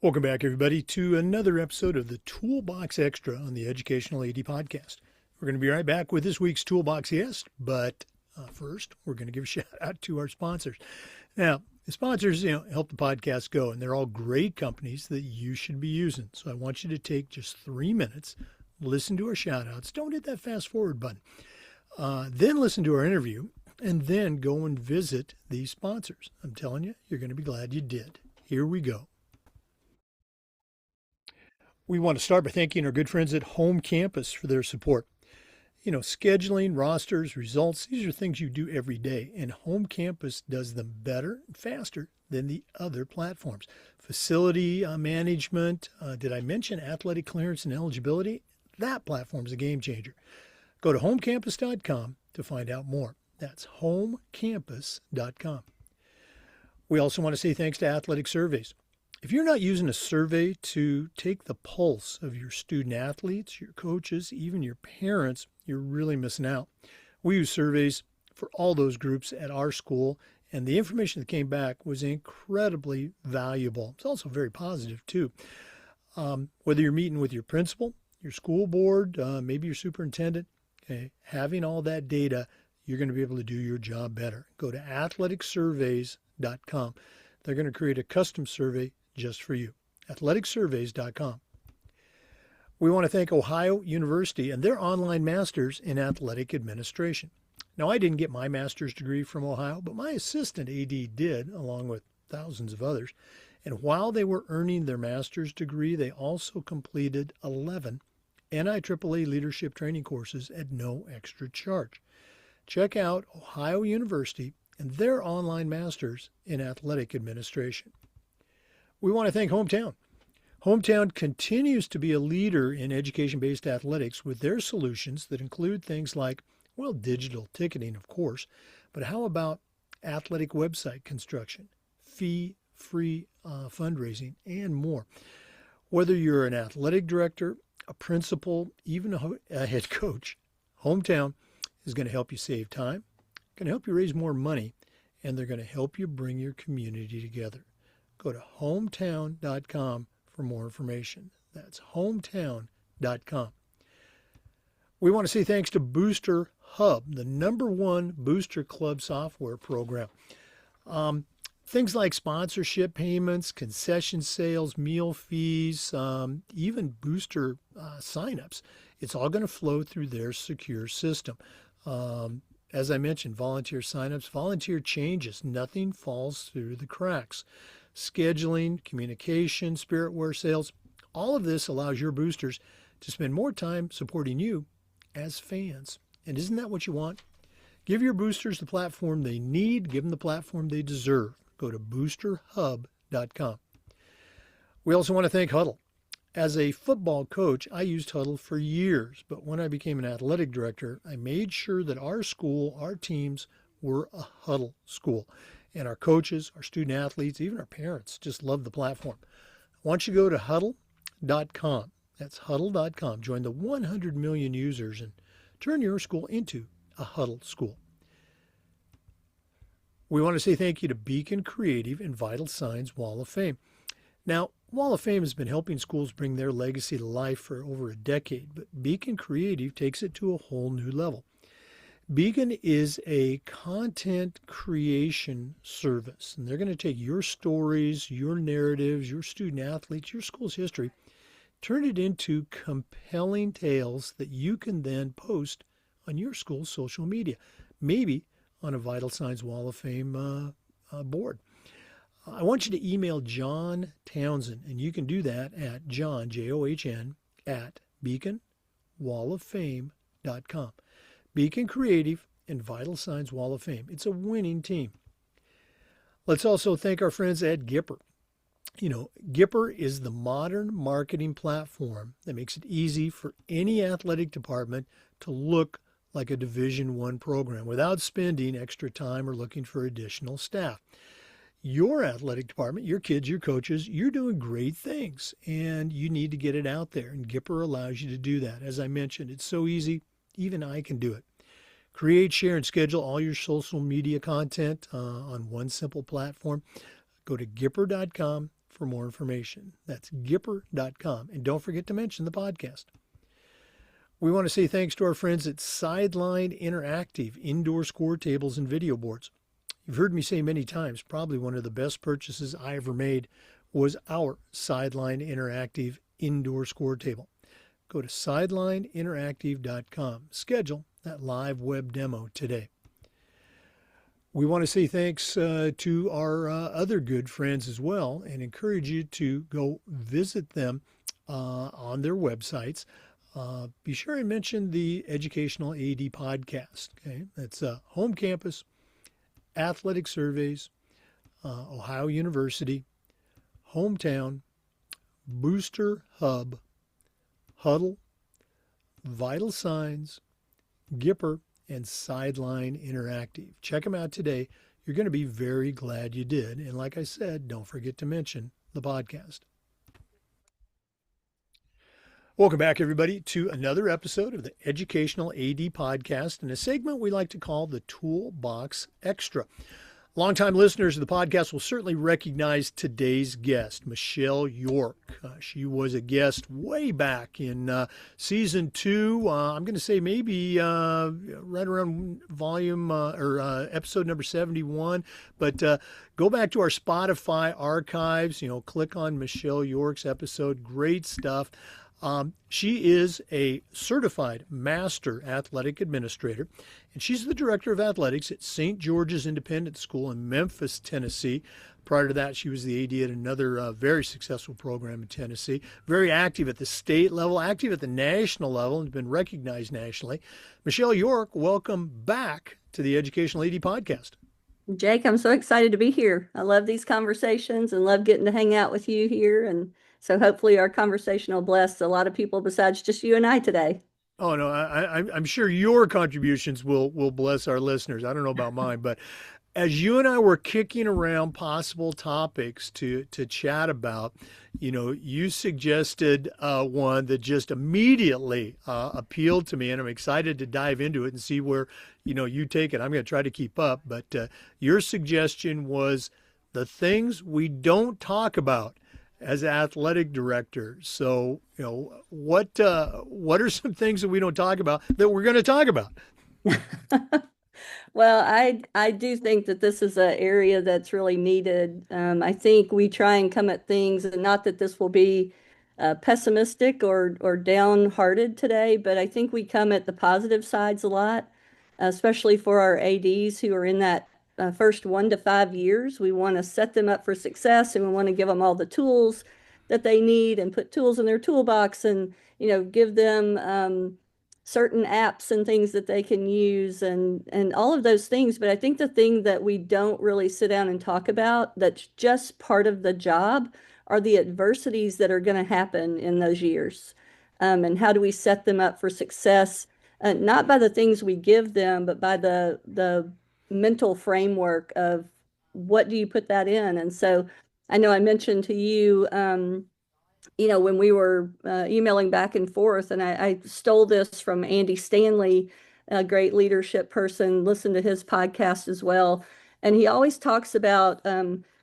Welcome back, everybody, to another episode of the Toolbox Extra on the Educational AD Podcast. We're going to be right back with this week's Toolbox guest, but first, we're going to give a shout out to our sponsors. Now, the sponsors, help the podcast go, and they're all great companies that you should be using. So I want you to take just 3 minutes, listen to our shout outs. Don't hit that fast forward button. Then listen to our interview, and then go and visit these sponsors. I'm telling you, you're going to be glad you did. Here we go. We want to start by thanking our good friends at Home Campus for their support. Scheduling, rosters, results, these are things you do every day, and Home Campus does them better and faster than the other platforms. Facility management, did I mention athletic clearance and eligibility? That platform is a game changer. Go to homecampus.com to find out more. That's homecampus.com. We also want to say thanks to Athletic Surveys. If you're not using a survey to take the pulse of your student athletes, your coaches, even your parents, you're really missing out. We use surveys for all those groups at our school, and the information that came back was incredibly valuable. It's also very positive, too. Whether you're meeting with your principal, your school board, maybe your superintendent, having all that data, you're going to be able to do your job better. Go to athleticsurveys.com. They're going to create a custom survey just for you. athleticsurveys.com. We want to thank Ohio University and their online masters in athletic administration. Now, I didn't get my master's degree from Ohio, but my assistant AD did, along with thousands of others. And while they were earning their master's degree, they also completed 11 NIAAA leadership training courses at no extra charge. Check out Ohio University and their online masters in athletic administration. We want to thank Hometown. Hometown continues to be a leader in education-based athletics with their solutions that include things like, digital ticketing, of course, but how about athletic website construction, fee-free fundraising, and more. Whether you're an athletic director, a principal, even a head coach, Hometown is going to help you save time, going to help you raise more money, and they're going to help you bring your community together. Go to hometown.com for more information. That's hometown.com. We want to say thanks to Booster Hub, the #1 booster club software program. Things like sponsorship payments, concession sales, meal fees, even booster signups. It's all going to flow through their secure system. As I mentioned, volunteer signups, volunteer changes, nothing falls through the cracks. Scheduling, communication, spiritware sales, all of this allows your boosters to spend more time supporting you as fans. And isn't that what you want? Give your boosters the platform they need, give them the platform they deserve. Go to boosterhub.com. We also want to thank Huddle. As a football coach, I used Huddle for years, but when I became an athletic director, I made sure that our school, our teams, were a Huddle school. And our coaches, our student athletes, even our parents just love the platform. I want you to go to huddle.com. That's huddle.com. Join the 100 million users and turn your school into a Huddle school. We want to say thank you to Beacon Creative and Vital Signs Wall of Fame. Now, Wall of Fame has been helping schools bring their legacy to life for over a decade, but Beacon Creative takes it to a whole new level. Beacon is a content creation service, and they're going to take your stories, your narratives, your student athletes, your school's history, turn it into compelling tales that you can then post on your school's social media, maybe on a Vital Signs Wall of Fame board. I want you to email John Townsend, and you can do that at John, John, at beaconwalloffame.com. Beacon Creative and Vital Signs Wall of Fame. It's a winning team. Let's also thank our friends at Gipper. Gipper is the modern marketing platform that makes it easy for any athletic department to look like a Division I program without spending extra time or looking for additional staff. Your athletic department, your kids, your coaches, you're doing great things, and you need to get it out there, and Gipper allows you to do that. As I mentioned, it's so easy. Even I can do it. Create, share, and schedule all your social media content on one simple platform. Go to gipper.com for more information. That's Gipper.com. And don't forget to mention the podcast. We want to say thanks to our friends at Sideline Interactive Indoor Score Tables and Video Boards. You've heard me say many times, probably one of the best purchases I ever made was our Sideline Interactive Indoor Score Table. Go to sidelineinteractive.com. Schedule that live web demo today. We want to say thanks to our other good friends as well and encourage you to go visit them on their websites. Be sure and mention the Educational AD podcast. Okay, that's Home Campus, Athletic Surveys, Ohio University, Hometown, Booster Hub, Huddle, Vital Signs, Gipper, and Sideline Interactive. Check them out today. You're going to be very glad you did. And like I said, don't forget to mention the podcast. Welcome back, everybody, to another episode of the Educational AD Podcast and a segment we like to call the Toolbox Extra. Longtime listeners of the podcast will certainly recognize today's guest, Michelle York. She was a guest way back in season 2. I'm going to say maybe right around volume or episode number 71. But go back to our Spotify archives, click on Michelle York's episode. Great stuff. She is a certified master athletic administrator, and she's the director of athletics at St. George's Independent School in Memphis, Tennessee. Prior to that, she was the AD at another very successful program in Tennessee. Very active at the state level, active at the national level, and has been recognized nationally. Michelle York, welcome back to the Educational AD Podcast. Jake, I'm so excited to be here. I love these conversations and love getting to hang out with you here. And so hopefully our conversation will bless a lot of people besides just you and I today. Oh, no, I'm sure your contributions will bless our listeners. I don't know about mine, but as you and I were kicking around possible topics to chat about, you suggested one that just immediately appealed to me, and I'm excited to dive into it and see where, you take it. I'm going to try to keep up, but your suggestion was the things we don't talk about as athletic directors. So, what are some things that we don't talk about that we're going to talk about? Well, I do think that this is an area that's really needed. I think we try and come at things, and not that this will be pessimistic or downhearted today, but I think we come at the positive sides a lot, especially for our ADs who are in that first 1 to 5 years. We want to set them up for success, and we want to give them all the tools that they need and put tools in their toolbox and, give them certain apps and things that they can use and all of those things. But I think the thing that we don't really sit down and talk about that's just part of the job are the adversities that are going to happen in those years. And how do we set them up for success, not by the things we give them, but by the mental framework of what do you put that in. And so I know I mentioned to you, when we were emailing back and forth, and I stole this from Andy Stanley, a great leadership person, listened to his podcast as well. And he always talks about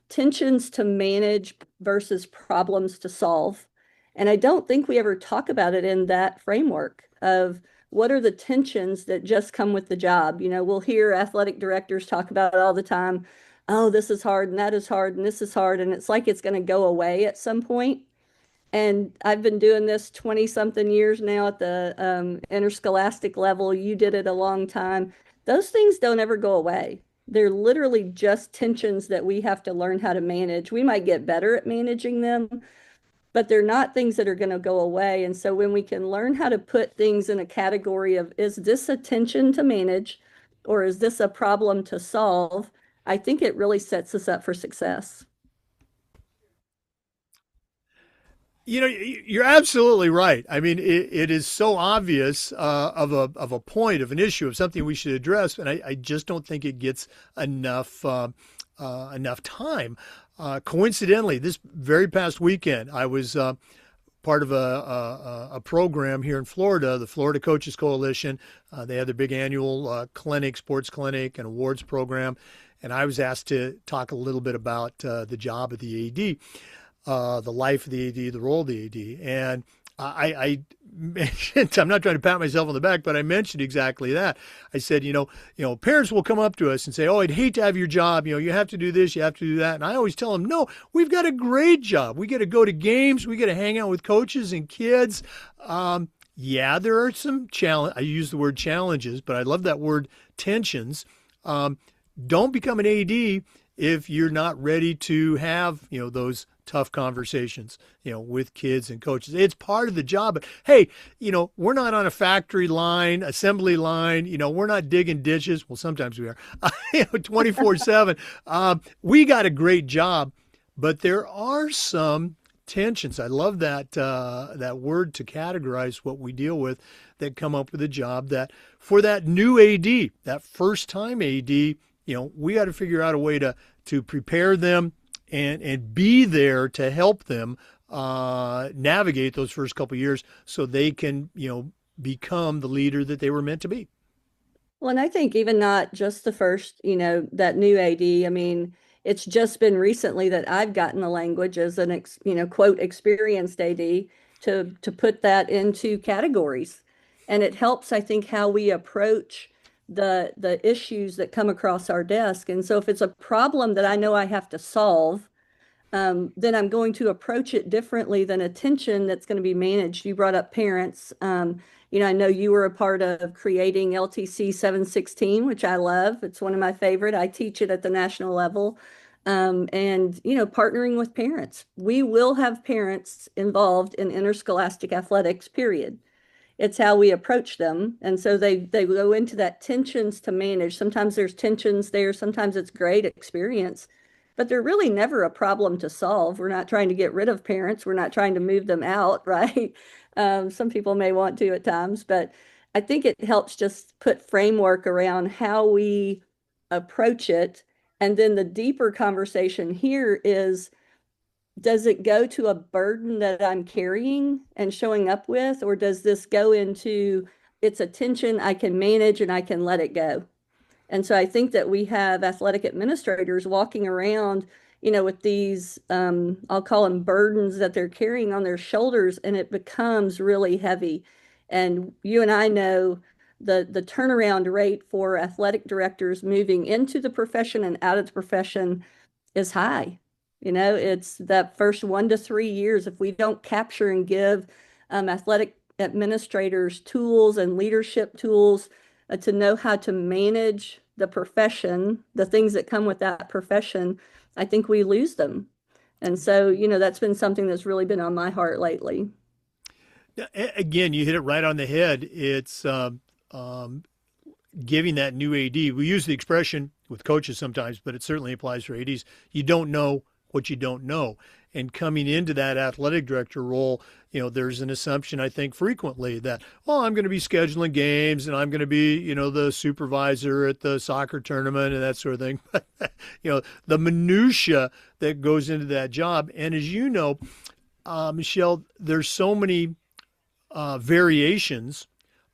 tensions to manage versus problems to solve. And I don't think we ever talk about it in that framework of what are the tensions that just come with the job. We'll hear athletic directors talk about it all the time. Oh, this is hard and that is hard and this is hard. And it's like it's going to go away at some point. And I've been doing this 20 something years now at the interscholastic level. You did it a long time. Those things don't ever go away. They're literally just tensions that we have to learn how to manage. We might get better at managing them, but they're not things that are going to go away. And so when we can learn how to put things in a category of, is this a tension to manage or is this a problem to solve? I think it really sets us up for success. You're absolutely right. I mean, it is so obvious of a point, of an issue, of something we should address, and I just don't think it gets enough time. Coincidentally, this very past weekend, I was part of a program here in Florida, the Florida Coaches Coalition. They had their big annual sports clinic and awards program, and I was asked to talk a little bit about the job of the AD. the life of the AD, the role of the AD. And I mentioned, I'm not trying to pat myself on the back, but I mentioned exactly that. I said, parents will come up to us and say, "Oh, I'd hate to have your job. You have to do this, you have to do that." And I always tell them, "No, we've got a great job. We get to go to games, we get to hang out with coaches and kids." Yeah, there are some challenge. I use the word challenges, but I love that word tensions. Um, don't become an AD if you're not ready to have, those tough conversations, with kids and coaches. It's part of the job. But hey, we're not on a factory line, assembly line, we're not digging ditches. Well, sometimes we are, 24/7. We got a great job, but there are some tensions. I love that word to categorize what we deal with, that come up with a job that for that new AD, that first time AD, we got to figure out a way to prepare them and be there to help them navigate those first couple of years so they can, become the leader that they were meant to be. Well, and I think even not just the first, that new AD. I mean, it's just been recently that I've gotten the language as an quote experienced AD to put that into categories. And it helps, I think, how we approach the issues that come across our desk. And so if it's a problem that I know I have to solve, then I'm going to approach it differently than attention that's going to be managed. You brought up parents. I know you were a part of creating LTC 716, which I love. It's one of my favorite. I teach it at the national level. And partnering with parents. We will have parents involved in interscholastic athletics, period. It's how we approach them. And so they go into that tensions to manage. Sometimes there's tensions there, sometimes it's great experience, but they're really never a problem to solve. We're not trying to get rid of parents, we're not trying to move them out, right? Some people may want to at times, but I think it helps just put framework around how we approach it. And then the deeper conversation here is, does it go to a burden that I'm carrying and showing up with, or does this go into its attention I can manage and I can let it go? And so I think that we have athletic administrators walking around, with these, I'll call them burdens that they're carrying on their shoulders, and it becomes really heavy. And you and I know the turnaround rate for athletic directors moving into the profession and out of the profession is high. It's that first 1 to 3 years. If we don't capture and give athletic administrators tools and leadership tools to know how to manage the profession, the things that come with that profession, I think we lose them. And so, that's been something that's really been on my heart lately. Again, you hit it right on the head. It's giving that new AD. We use the expression with coaches sometimes, but it certainly applies for ADs. You don't know what you don't know. And coming into that athletic director role, there's an assumption, I think, frequently that, I'm going to be scheduling games and I'm going to be, the supervisor at the soccer tournament and that sort of thing. But, the minutia that goes into that job. And as you know, Michelle, there's so many variations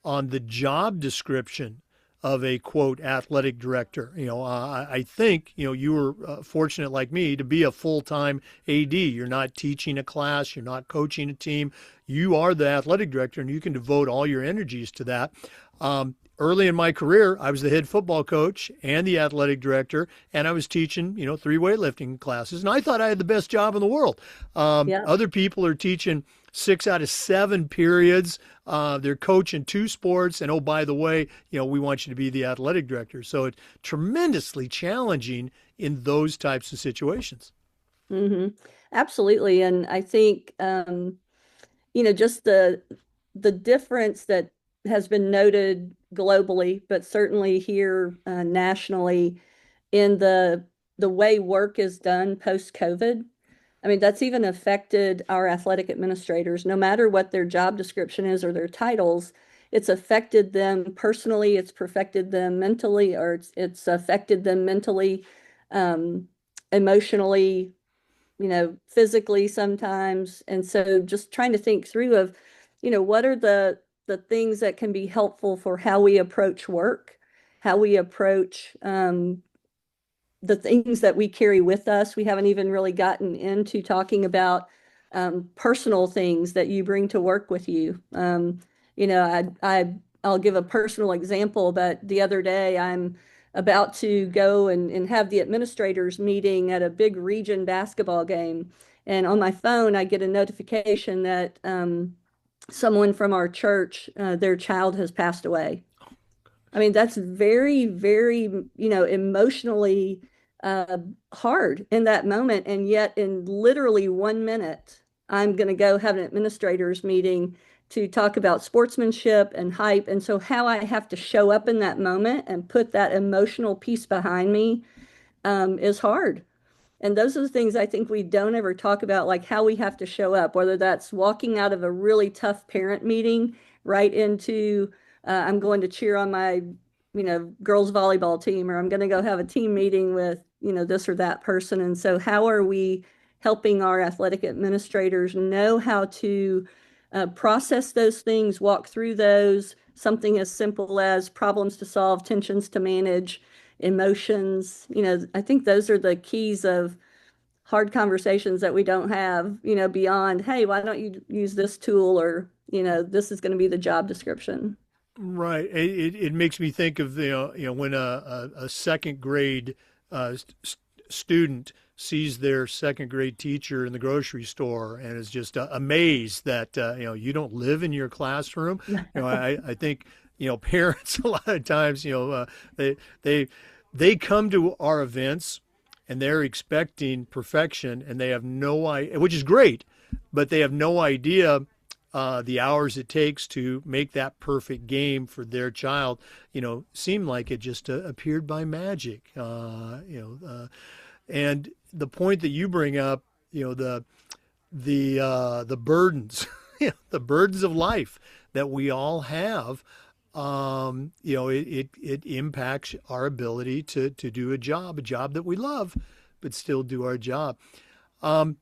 on the job description of a quote athletic director. I think, you were fortunate like me to be a full-time AD. You're not teaching a class, you're not coaching a team. You are the athletic director and you can devote all your energies to that. Early in my career, I was the head football coach and the athletic director, and I was teaching, 3 weightlifting classes. And I thought I had the best job in the world. Yeah. Other people are teaching 6 out of 7 periods. They're coaching 2 sports. And oh, by the way, we want you to be the athletic director. So it's tremendously challenging in those types of situations. Hmm. Absolutely. And I think, just the difference that has been noted globally, but certainly here nationally, in the way work is done post-COVID. I mean, that's even affected our athletic administrators, no matter what their job description is or their titles. It's affected them personally, it's perfected them mentally, or it's affected them mentally, um, emotionally, physically sometimes. And so just trying to think through of, what are the things that can be helpful for how we approach work, how we approach the things that we carry with us. We haven't even really gotten into talking about personal things that you bring to work with you. I'll give a personal example, but the other day I'm about to go and have the administrators meeting at a big region basketball game. And on my phone, I get a notification that someone from our church, their child has passed away. I mean, that's very, very, emotionally uh, hard in that moment. And yet, in literally 1 minute, I'm going to go have an administrators meeting to talk about sportsmanship and hype. And so, how I have to show up in that moment and put that emotional piece behind me is hard. And those are the things I think we don't ever talk about, like how we have to show up, whether that's walking out of a really tough parent meeting right into, I'm going to cheer on my, girls volleyball team, or I'm going to go have a team meeting with, this or that person. And so, how are we helping our athletic administrators know how to process those things, walk through those, something as simple as problems to solve, tensions to manage, emotions. I think those are the keys of hard conversations that we don't have, beyond, hey, why don't you use this tool, or, this is going to be the job description. Right. It makes me think of when a second grade student sees their second grade teacher in the grocery store and is just amazed that you don't live in your classroom. I think parents a lot of times they they come to our events and they're expecting perfection and they have no idea, which is great, but they have no idea the hours it takes to make that perfect game for their child, seem like it just appeared by magic. And the point that you bring up, the burdens, the burdens of life that we all have, it impacts our ability to do a job that we love, but still do our job. Um,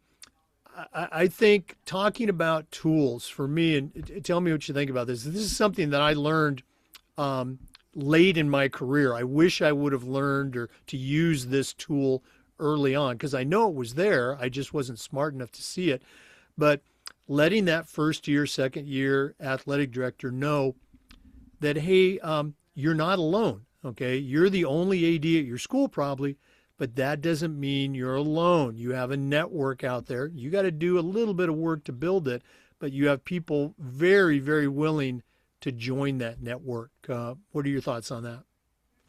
I think talking about tools for me, and tell me what you think about this. This is something that I learned um, late in my career. I wish I would have learned or to use this tool early on because I know it was there. I just wasn't smart enough to see it. But letting that first year, second year athletic director know that, hey, you're not alone. Okay. You're the only AD at your school, probably, but that doesn't mean you're alone. You have a network out there. You got to do a little bit of work to build it, but you have people very, very willing to join that network. What are your thoughts on that?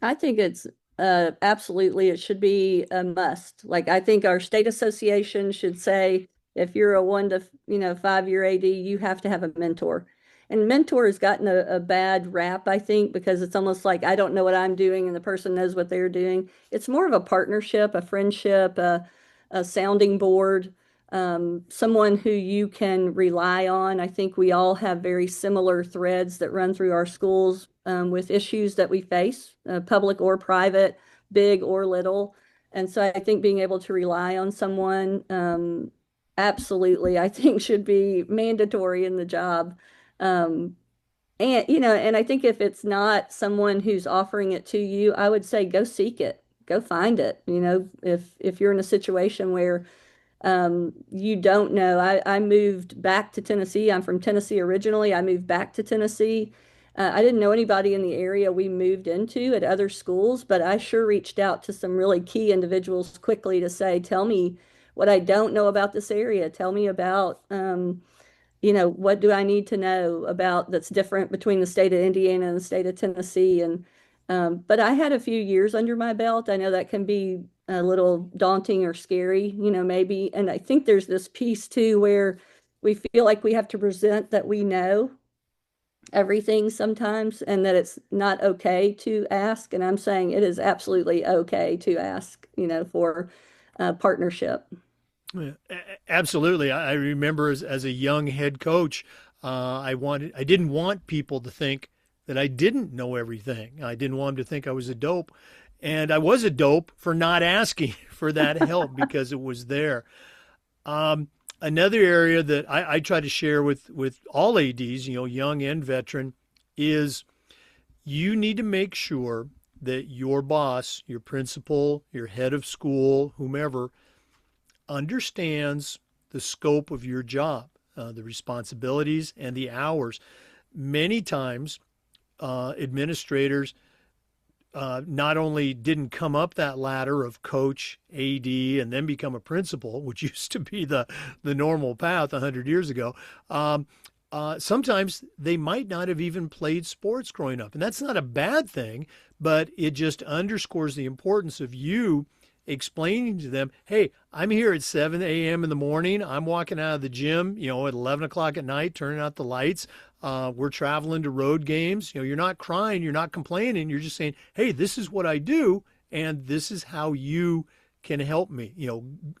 I think it's absolutely, it should be a must. Like, I think our state association should say, if you're a 1 to 5 year AD, you have to have a mentor. And mentor has gotten a bad rap, I think, because it's almost like I don't know what I'm doing and the person knows what they're doing. It's more of a partnership, a friendship, a sounding board, someone who you can rely on. I think we all have very similar threads that run through our schools with issues that we face, public or private, big or little. And so I think being able to rely on someone, absolutely, I think should be mandatory in the job. Um, and I think if it's not someone who's offering it to you, I would say go seek it, go find it. If you're in a situation where you don't know. I moved back to Tennessee. I'm from Tennessee originally. I moved back to Tennessee. I didn't know anybody in the area we moved into at other schools, but I sure reached out to some really key individuals quickly to say, tell me what I don't know about this area. Tell me about, what do I need to know about that's different between the state of Indiana and the state of Tennessee? And but I had a few years under my belt. I know that can be a little daunting or scary, maybe. And I think there's this piece too where we feel like we have to present that we know everything sometimes and that it's not okay to ask. And I'm saying it is absolutely okay to ask, for partnership. Yeah, absolutely. I remember as a young head coach, I didn't want people to think that I didn't know everything. I didn't want them to think I was a dope. And I was a dope for not asking for that help because it was there. Another area that I try to share with all ADs, young and veteran, is you need to make sure that your boss, your principal, your head of school, whomever, understands the scope of your job, the responsibilities, and the hours. Many times, administrators not only didn't come up that ladder of coach, AD, and then become a principal, which used to be the normal path 100 years ago. Sometimes they might not have even played sports growing up. And that's not a bad thing, but it just underscores the importance of you explaining to them, hey, I'm here at 7 a.m. in the morning. I'm walking out of the gym, at 11 o'clock at night, turning out the lights. We're traveling to road games. You're not crying, you're not complaining. You're just saying, hey, this is what I do, and this is how you can help me.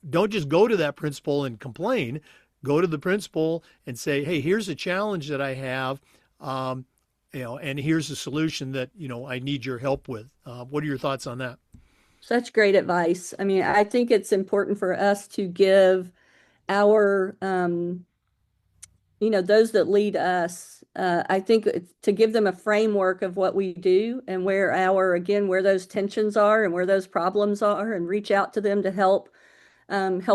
Don't just go to that principal and complain. Go to the principal and say, hey, here's a challenge that I have, and here's a solution that, I need your help with. What are your thoughts on that? Such great advice. I mean, I think it's important for us to give our, those that lead us, I think to give them a framework of what we do and again, where those tensions are and where those problems are, and reach out to them to help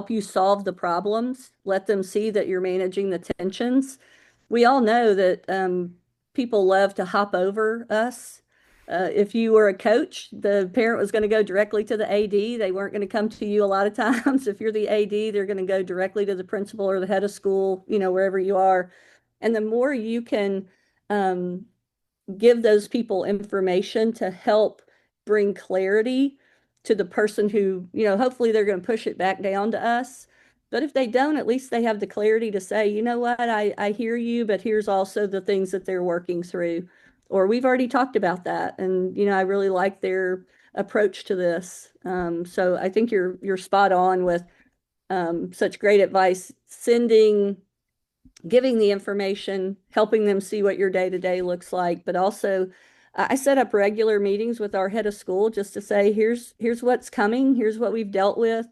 you solve the problems. Let them see that you're managing the tensions. We all know that people love to hop over us. If you were a coach, the parent was going to go directly to the AD. They weren't going to come to you a lot of times. If you're the AD, they're going to go directly to the principal or the head of school, wherever you are. And the more you can um, give those people information to help bring clarity to the person who, hopefully they're going to push it back down to us. But if they don't, at least they have the clarity to say, you know what, I hear you, but here's also the things that they're working through. Or we've already talked about that. And, I really like their approach to this. So I think you're spot on with such great advice, giving the information, helping them see what your day to day looks like, but also I set up regular meetings with our head of school just to say, here's what's coming, here's what we've dealt with.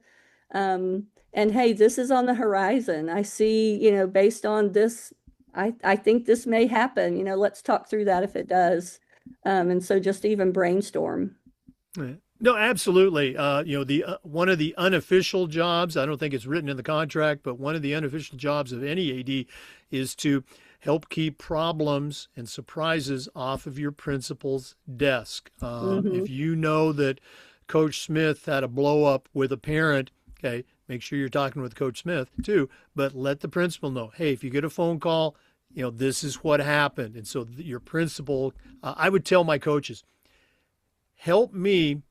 And hey, this is on the horizon. I see, based on this, I think this may happen. Let's talk through that if it does. And so just even brainstorm. Right. No, absolutely. The one of the unofficial jobs, I don't think it's written in the contract, but one of the unofficial jobs of any AD is to help keep problems and surprises off of your principal's desk. Hmm. If you know that Coach Smith had a blow up with a parent, okay, make sure you're talking with Coach Smith too, but let the principal know, hey, if you get a phone call, this is what happened. And so your principal, I would tell my coaches, help me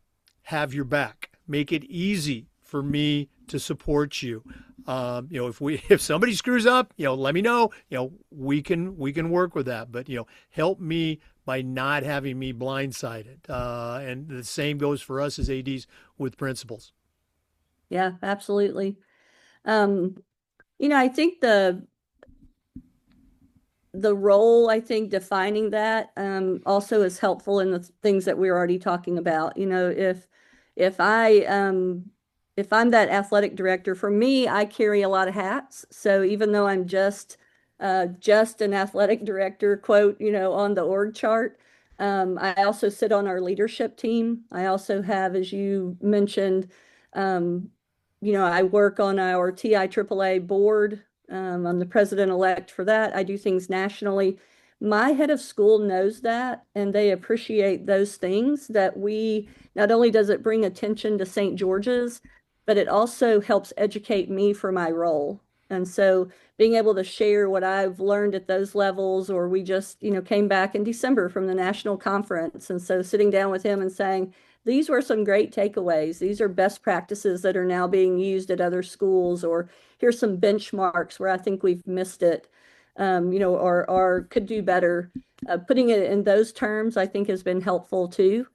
have your back. Make it easy for me to support you. If somebody screws up, let me know. We can work with that. But help me by not having me blindsided. And the same goes for us as ADs with principals. Yeah, absolutely. Um, I think the role, I think defining that also is helpful in the things that we're already talking about. If I if I'm that athletic director, for me, I carry a lot of hats. So even though I'm just an athletic director, quote, on the org chart, I also sit on our leadership team. I also have, as you mentioned, um, I work on our TIAAA board. I'm the president-elect for that. I do things nationally. My head of school knows that, and they appreciate those things that not only does it bring attention to St. George's, but it also helps educate me for my role. And so being able to share what I've learned at those levels, or we just, came back in December from the national conference. And so sitting down with him and saying, these were some great takeaways. These are best practices that are now being used at other schools, or here's some benchmarks where I think we've missed it, or could do better. Putting it in those terms, I think, has been helpful too,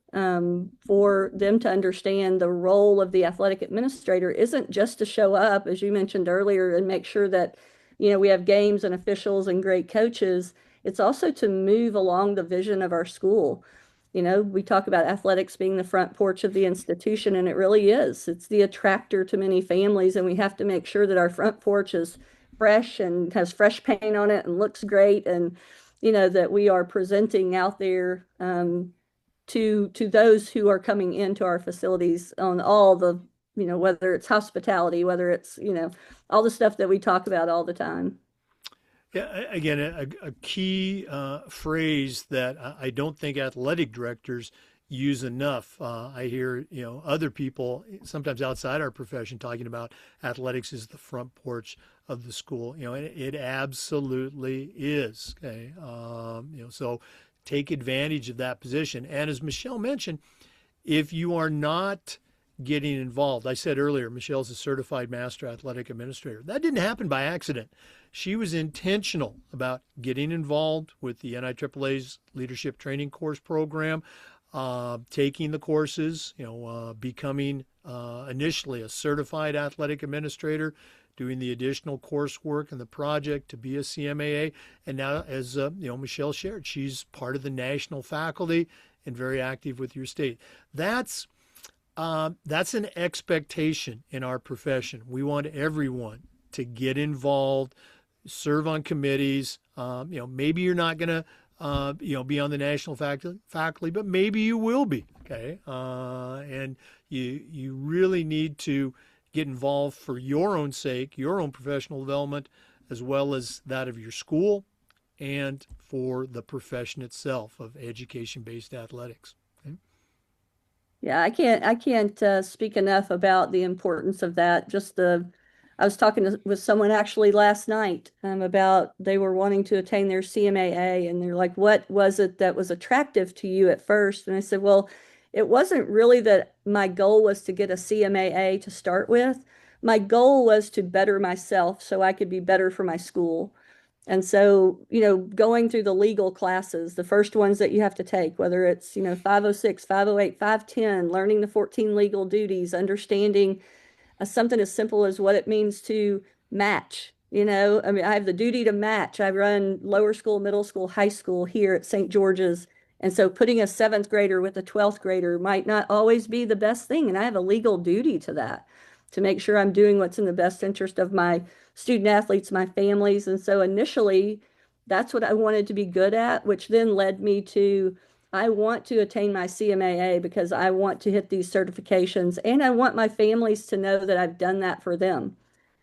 for them to understand the role of the athletic administrator isn't just to show up, as you mentioned earlier, and make sure that, we have games and officials and great coaches. It's also to move along the vision of our school. We talk about athletics being the front porch of the institution, and it really is. It's the attractor to many families, and we have to make sure that our front porch is fresh and has fresh paint on it and looks great, and that we are presenting out there to those who are coming into our facilities on all the, whether it's hospitality, whether it's, all the stuff that we talk about all the time. Yeah, again, a key phrase that I don't think athletic directors use enough. I hear, other people, sometimes outside our profession, talking about athletics is the front porch of the school. It absolutely is. Okay, so take advantage of that position. And as Michelle mentioned, if you are not getting involved, I said earlier, Michelle's a certified master athletic administrator. That didn't happen by accident. She was intentional about getting involved with the NIAAA's leadership training course program, taking the courses, becoming initially a certified athletic administrator, doing the additional coursework and the project to be a CMAA. And now, as Michelle shared, she's part of the national faculty and very active with your state. That's an expectation in our profession. We want everyone to get involved, serve on committees. Maybe you're not going to, be on the national faculty, but maybe you will be. Okay, and you really need to get involved for your own sake, your own professional development, as well as that of your school, and for the profession itself of education-based athletics. Okay? Yeah, I can't speak enough about the importance of that. I was talking with someone actually last night about they were wanting to attain their CMAA, and they're like, "What was it that was attractive to you at first?" And I said, "Well, it wasn't really that my goal was to get a CMAA to start with. My goal was to better myself so I could be better for my school." And so, going through the legal classes, the first ones that you have to take, whether it's, 506, 508, 510, learning the 14 legal duties, understanding something as simple as what it means to match. I mean, I have the duty to match. I run lower school, middle school, high school here at St. George's. And so putting a seventh grader with a 12th grader might not always be the best thing. And I have a legal duty to that, to make sure I'm doing what's in the best interest of my student athletes, my families. And so initially, that's what I wanted to be good at, which then led me to I want to attain my CMAA because I want to hit these certifications and I want my families to know that I've done that for them.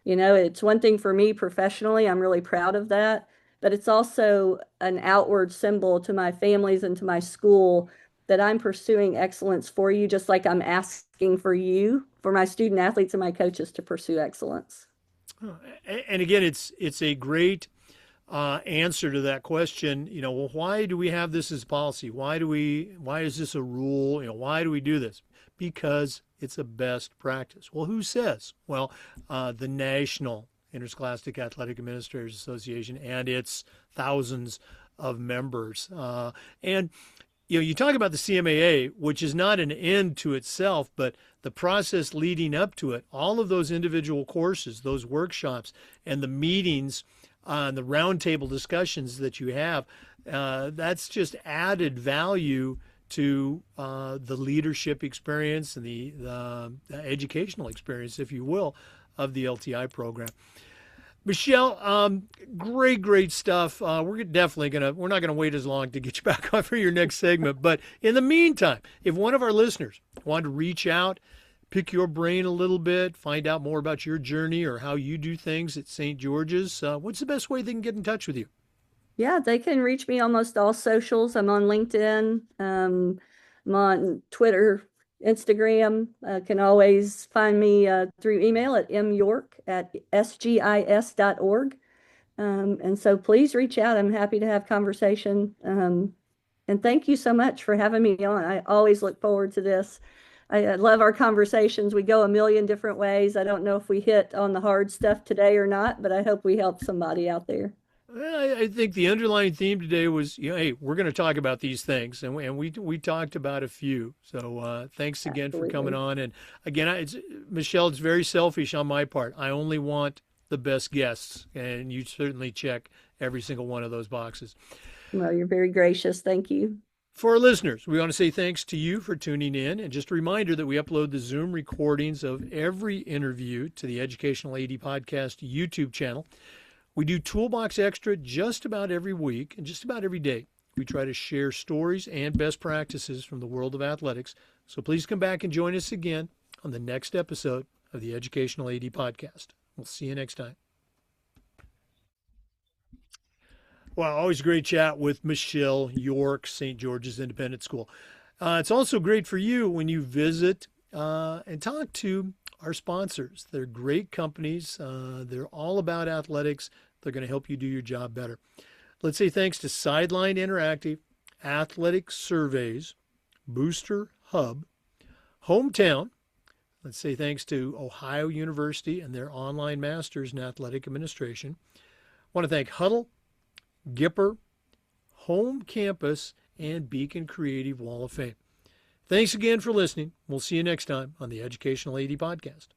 It's one thing for me professionally, I'm really proud of that, but it's also an outward symbol to my families and to my school that I'm pursuing excellence for you, just like I'm asking for you, for my student athletes and my coaches to pursue excellence. And again, it's a great answer to that question. Well, why do we have this as policy? Why is this a rule? Why do we do this? Because it's a best practice. Well, who says? Well, the National Interscholastic Athletic Administrators Association and its thousands of members. And you talk about the CMAA, which is not an end to itself, but the process leading up to it, all of those individual courses, those workshops, and the meetings, and the roundtable discussions that you have, that's just added value to the leadership experience and the educational experience, if you will, of the LTI program. Michelle, great stuff. We're not gonna wait as long to get you back on for your next segment. But in the meantime, if one of our listeners wanted to reach out, pick your brain a little bit, find out more about your journey or how you do things at St. George's, what's the best way they can get in touch with you? Yeah, they can reach me almost all socials. I'm on LinkedIn. I'm on Twitter, Instagram. Can always find me through email at myork@sgis.org. And so please reach out. I'm happy to have conversation. And thank you so much for having me on. I always look forward to this. I love our conversations. We go a million different ways. I don't know if we hit on the hard stuff today or not, but I hope we help somebody out there. I think the underlying theme today was, hey, we're going to talk about these things, and we talked about a few. So thanks again for coming Absolutely. on. And again, Michelle, it's very selfish on my part. I only want the best guests, and you certainly check every single one of those boxes. Well, you're very gracious. Thank you. For our listeners, we want to say thanks to you for tuning in. And just a reminder that we upload the Zoom recordings of every interview to the Educational AD Podcast YouTube channel. We do Toolbox Extra just about every week and just about every day. We try to share stories and best practices from the world of athletics. So please come back and join us again on the next episode of the Educational AD Podcast. We'll see you next time. Well, always great chat with Michelle York, St. George's Independent School. It's also great for you when you visit and talk to our sponsors. They're great companies. They're all about athletics. They're going to help you do your job better. Let's say thanks to Sideline Interactive, Athletic Surveys, Booster Hub, Hometown. Let's say thanks to Ohio University and their online masters in athletic administration. I want to thank Huddle, Gipper, Home Campus, and Beacon Creative Wall of Fame. Thanks again for listening. We'll see you next time on the Educational AD Podcast.